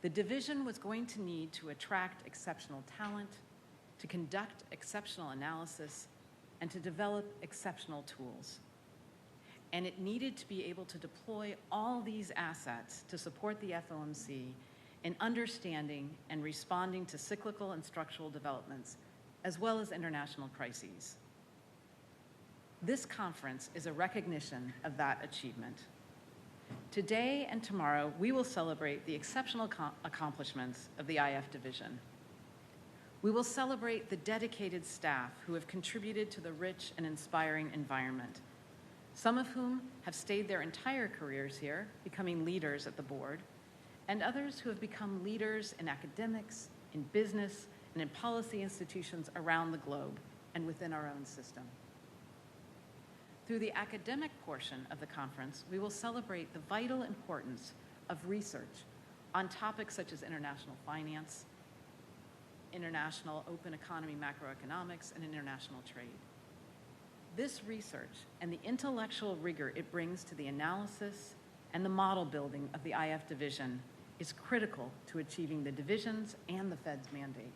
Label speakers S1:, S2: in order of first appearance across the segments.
S1: The division was going to need to attract exceptional talent, to conduct exceptional analysis, and to develop exceptional tools. And it needed to be able to deploy all these assets to support the FOMC in understanding and responding to cyclical and structural developments, as well as international crises. This conference is a recognition of that achievement. Today and tomorrow, we will celebrate the exceptional accomplishments of the IF division. We will celebrate the dedicated staff who have contributed to the rich and inspiring environment, some of whom have stayed their entire careers here, becoming leaders at the board, and others who have become leaders in academics, in business, and in policy institutions around the globe and within our own system. Through the academic portion of the conference, we will celebrate the vital importance of research on topics such as international finance, international open economy macroeconomics, and international trade. This research and the intellectual rigor it brings to the analysis and the model building of the IF division is critical to achieving the division's and the Fed's mandate.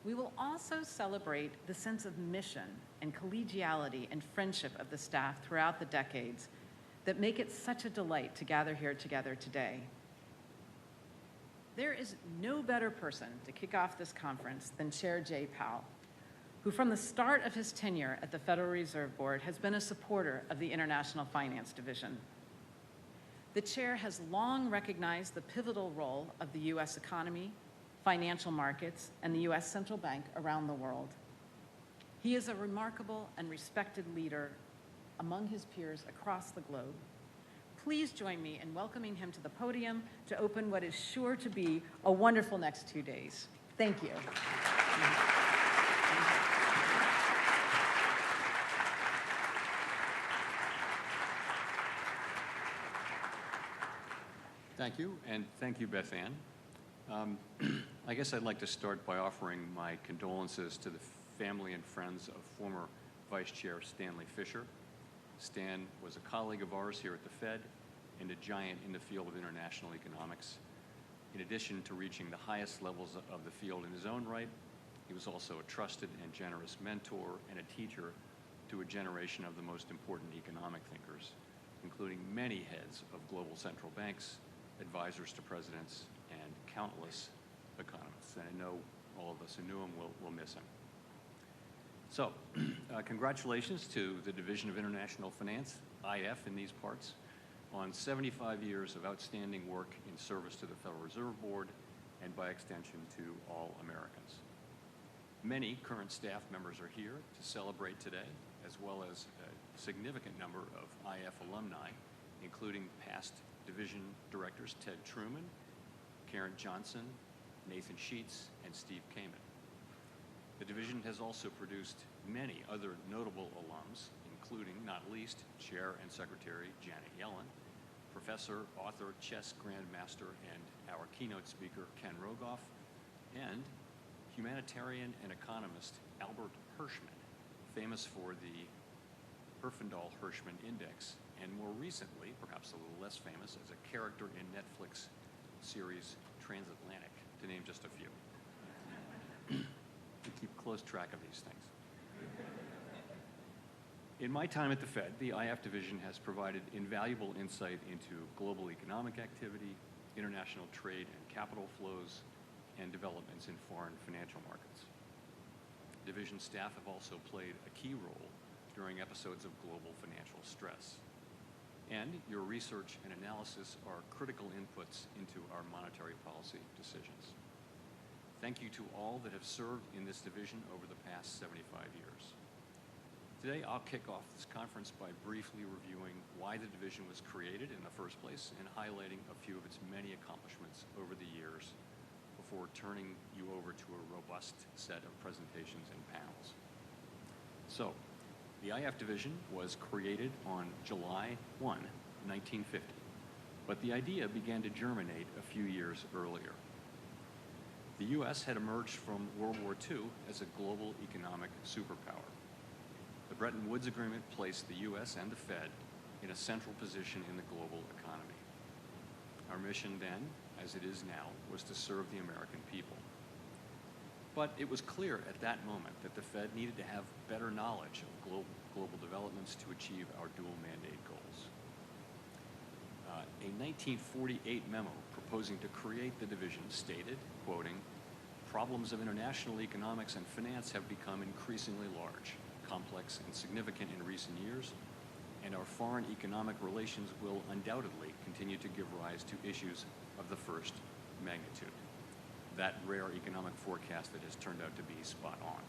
S1: We will also celebrate the sense of mission and collegiality and friendship of the staff throughout the decades that make it such a delight to gather here together today. There is no better person to kick off this conference than Chair Powell, who from the start of his tenure at the Federal Reserve Board has been a supporter of the International Finance Division. The chair has long recognized the pivotal role of the U.S. economy, financial markets, and the U.S. Central Bank around the world. He is a remarkable and respected leader among his peers across the globe. Please join me in welcoming him to the podium to open what is sure to be a wonderful next 2 days. Thank you.
S2: Thank you, and thank you, Beth Ann. I guess I'd like to start by offering my condolences to the family and friends of former Vice Chair Stanley Fischer. Stan was a colleague of ours here at the Fed and a giant in the field of international economics. In addition to reaching the highest levels of the field in his own right, he was also a trusted and generous mentor and a teacher to a generation of the most important economic thinkers, including many heads of global central banks, advisors to presidents, and countless economists. And I know all of us who knew him will miss him. So, congratulations to the Division of International Finance, IF in these parts, on 75 years of outstanding work in service to the Federal Reserve Board and by extension to all Americans. Many current staff members are here to celebrate today, as well as a significant number of IF alumni, including past division directors Ted Truman, Karen Johnson, Nathan Sheets, and Steve Kamen. The division has also produced many other notable alums, including, not least, Chair and Secretary Janet Yellen, Professor, author, chess grandmaster, and our keynote speaker Ken Rogoff, and humanitarian and economist Albert Hirschman, famous for the Herfindahl-Hirschman Index, and more recently, perhaps a little less famous, as a character in Netflix series Transatlantic, to name just a few. We keep close track of these things. In my time at the Fed, the IF division has provided invaluable insight into global economic activity, international trade and capital flows, and developments in foreign financial markets. Division staff have also played a key role during episodes of global financial stress. And your research and analysis are critical inputs into our monetary policy decisions. Thank you to all that have served in this division over the past 75 years. Today, I'll kick off this conference by briefly reviewing why the division was created in the first place and highlighting a few of its many accomplishments over the years before turning you over to a robust set of presentations and panels. So, the IF division was created on July 1, 1950, but the idea began to germinate a few years earlier. The U.S. had emerged from World War II as a global economic superpower. The Bretton Woods Agreement placed the U.S. and the Fed in a central position in the global economy. Our mission then, as it is now, was to serve the American people. But it was clear at that moment that the Fed needed to have better knowledge of global developments to achieve our dual mandate goals. A 1948 memo proposing to create the division stated, quoting, "Problems of international economics and finance have become increasingly large, complex, and significant in recent years, and our foreign economic relations will undoubtedly continue to give rise to issues of the first magnitude." That rare economic forecast that has turned out to be spot on.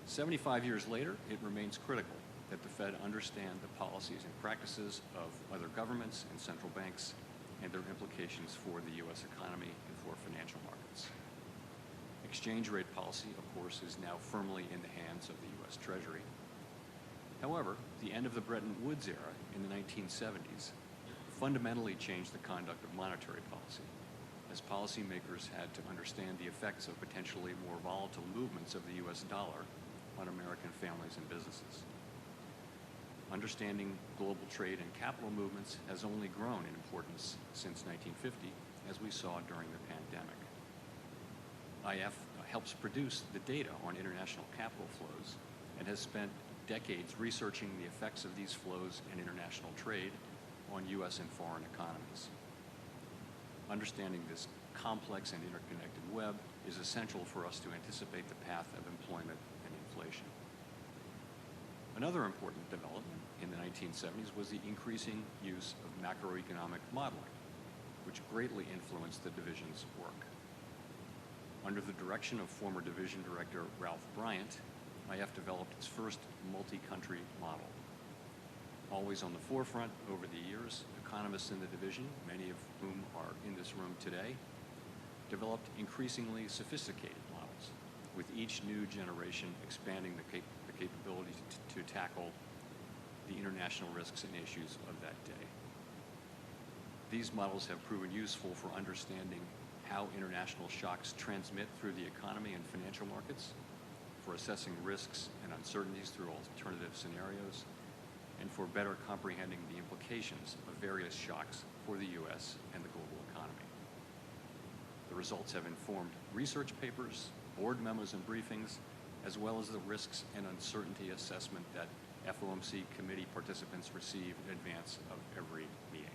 S2: 75 years later, it remains critical that the Fed understand the policies and practices of other governments and central banks and their implications for the U.S. economy and for financial markets. Exchange rate policy, of course, is now firmly in the hands of the U.S. Treasury. However, the end of the Bretton Woods era in the 1970s fundamentally changed the conduct of monetary policy, as policymakers had to understand the effects of potentially more volatile movements of the U.S. dollar on American families and businesses. Understanding global trade and capital movements has only grown in importance since 1950, as we saw during the pandemic. IF helps produce the data on international capital flows and has spent decades researching the effects of these flows and international trade on U.S. and foreign economies. Understanding this complex and interconnected web is essential for us to anticipate the path of employment and inflation. Another important development in the 1970s was the increasing use of macroeconomic modeling, which greatly influenced the division's work. Under the direction of former division director Ralph Bryant, IF developed its first multi-country model. Always on the forefront over the years, economists in the division, many of whom are in this room today, developed increasingly sophisticated models, with each new generation expanding the capability to tackle the international risks and issues of that day. These models have proven useful for understanding how international shocks transmit through the economy and financial markets, for assessing risks and uncertainties through alternative scenarios, and for better comprehending the implications of various shocks for the U.S. and the global economy. The results have informed research papers, board memos and briefings, as well as the risks and uncertainty assessment that FOMC committee participants receive in advance of every meeting.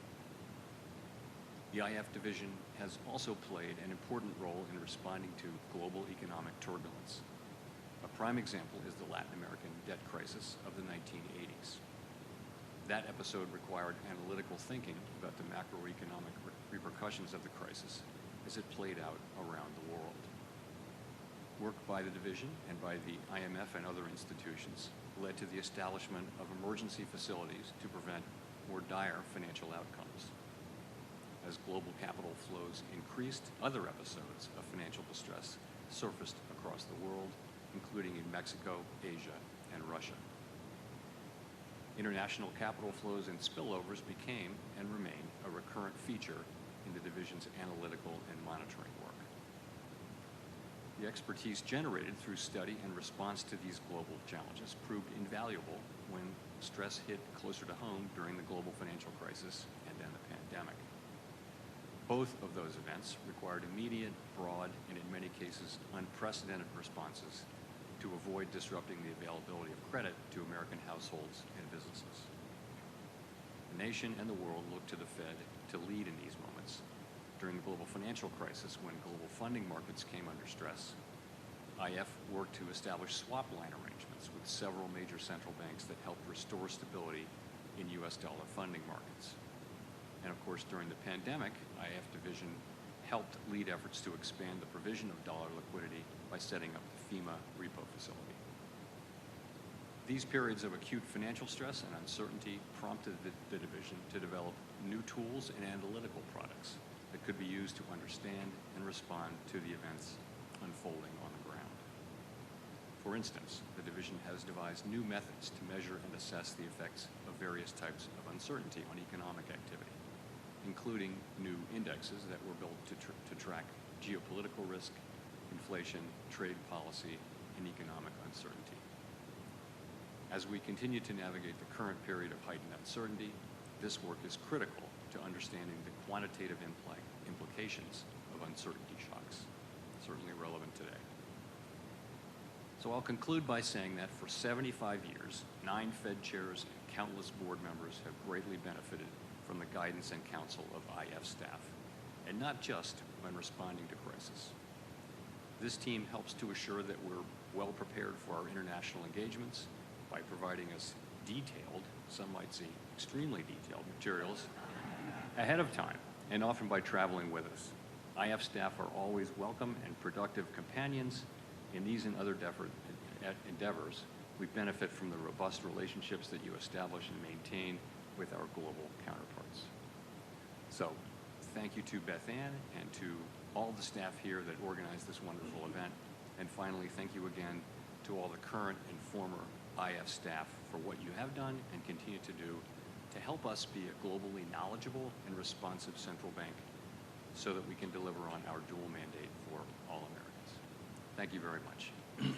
S2: The IF division has also played an important role in responding to global economic turbulence. A prime example is the Latin American debt crisis of the 1980s. That episode required analytical thinking about the macroeconomic repercussions of the crisis as it played out around the world. Work by the division and by the IMF and other institutions led to the establishment of emergency facilities to prevent more dire financial outcomes. As global capital flows increased, other episodes of financial distress surfaced across the world, including in Mexico, Asia, and Russia. International capital flows and spillovers became and remain a recurrent feature in the division's analytical and monitoring work. The expertise generated through study and response to these global challenges proved invaluable when stress hit closer to home during the global financial crisis and then the pandemic. Both of those events required immediate, broad, and in many cases unprecedented responses to avoid disrupting the availability of credit to American households and businesses. The nation and the world looked to the Fed to lead in these moments. During the global financial crisis, when global funding markets came under stress, IF worked to establish swap line arrangements with several major central banks that helped restore stability in U.S. dollar funding markets. And of course, during the pandemic, IF division helped lead efforts to expand the provision of dollar liquidity by setting up the FEMA repo facility. These periods of acute financial stress and uncertainty prompted the division to develop new tools and analytical products that could be used to understand and respond to the events unfolding on the ground. For instance, the division has devised new methods to measure and assess the effects of various types of uncertainty on economic activity, including new indexes that were built to track geopolitical risk, inflation, trade policy, and economic uncertainty. As we continue to navigate the current period of heightened uncertainty, this work is critical to to understanding the quantitative implications of uncertainty shocks, certainly relevant today. So I'll conclude by saying that for 75 years, 9 Fed chairs and countless board members have greatly benefited from the guidance and counsel of IF staff, and not just when responding to crisis. This team helps to assure that we're well prepared for our international engagements by providing us detailed, some might say extremely detailed materials ahead of time, and often by traveling with us. IF staff are always welcome and productive companions in these and other endeavors. We benefit from the robust relationships that you establish and maintain with our global counterparts. So, thank you to Beth Ann and to all the staff here that organized this wonderful event. And finally, thank you again to all the current and former IF staff for what you have done and continue to do to help us be a globally knowledgeable and responsive central bank so that we can deliver on our dual mandate for all Americans. Thank you very much.